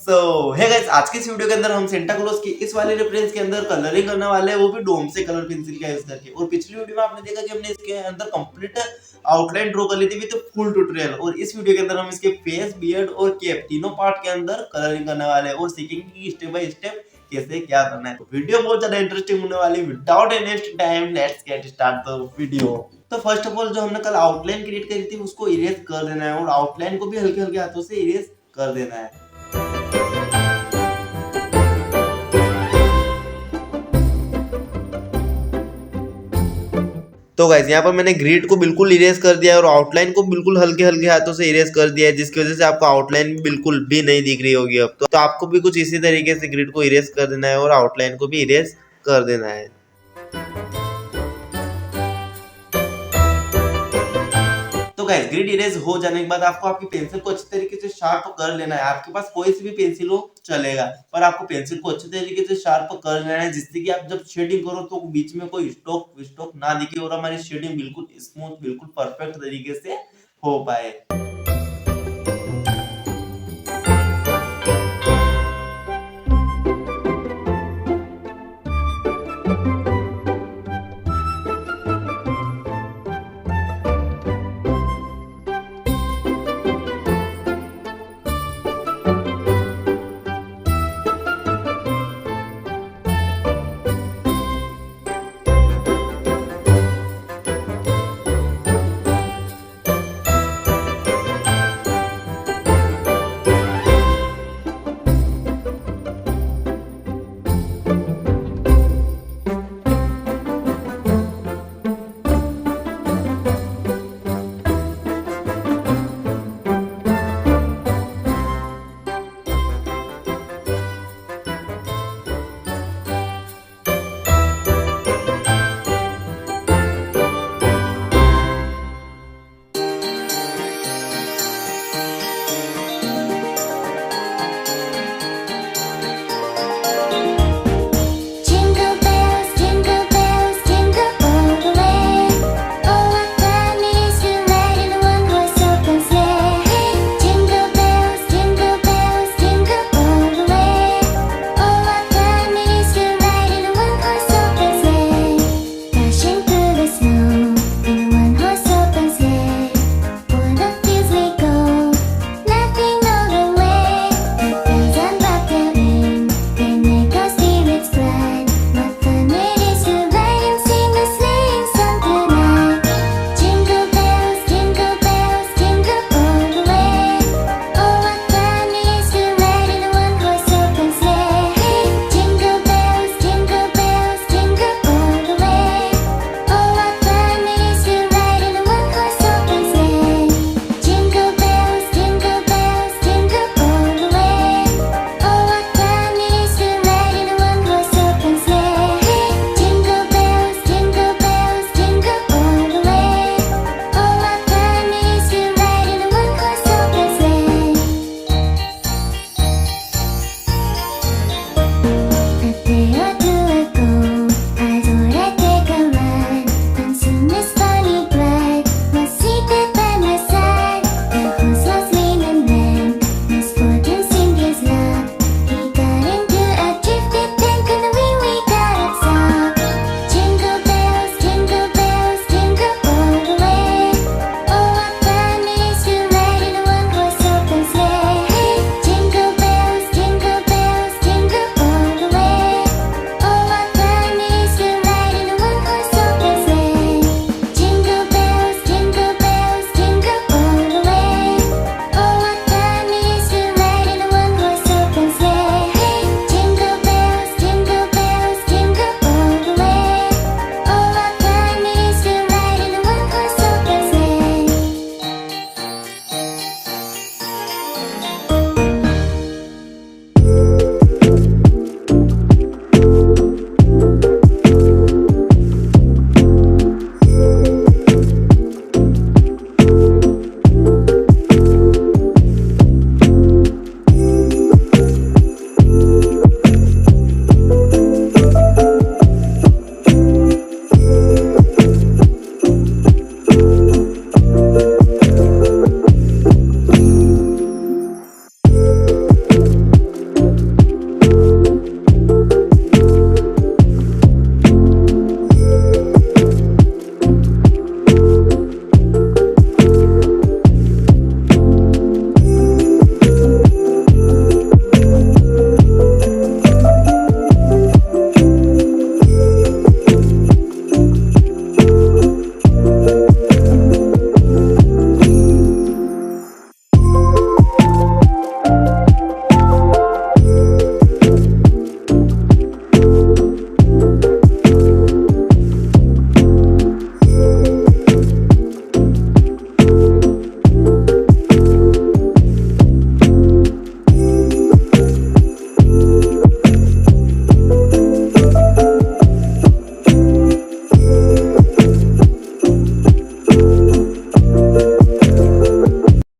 सो है गाइस, आज के इस वीडियो के अंदर हम सेंटा क्लॉज की इस वाले रेफरेंस के अंदर कलरिंग करने वाले हैं, वो भी डोम से कलर पेंसिल का यूज करके। और पिछली वीडियो में आपने देखा कि हमने इसके अंदर कंप्लीट आउटलाइन ड्रॉ कर ली थी विद फुल ट्यूटोरियल। और इस वीडियो के अंदर हम इसके फेस, बियर्ड और कैप तीनों पार्ट के अंदर कलरिंग करने वाले हैं और सीखेंगे कि स्टेप बाय स्टेप कैसे क्या करना है। तो वीडियो बहुत ज्यादा इंटरेस्टिंग होने वाली है। Without any time let's get start the video. तो फर्स्ट ऑफ ऑल जो हमने कल आउटलाइन क्रिएट करी थी उसको इरेज कर देना है और आउटलाइन को भी हल्के हल्के हाथों से इरेज कर देना है। तो गाइस यहाँ पर मैंने ग्रिड को बिल्कुल इरेज कर दिया है और आउटलाइन को बिल्कुल हल्के हल्के हाथों से इरेज कर दिया है, जिसकी वजह से आपको आउटलाइन बिल्कुल भी नहीं दिख रही होगी अब। तो आपको भी कुछ इसी तरीके से ग्रिड को इरेज कर देना है और आउटलाइन को भी इरेज कर देना है। तो गाइस ग्रिड इरेज हो जाने के बाद आपको आपकी पेंसिल को अच्छी तरीके से शार्प कर लेना है। आपके पास कोई सी भी पेंसिल हो चलेगा, पर आपको पेंसिल को अच्छी तरीके से शार्प कर लेना है, जिससे कि आप जब शेडिंग करो तो बीच में कोई स्टोक ना दिखे और हमारी शेडिंग बिल्कुल स्मूथ, बिल्कुल परफेक्ट तरीके से हो पाए।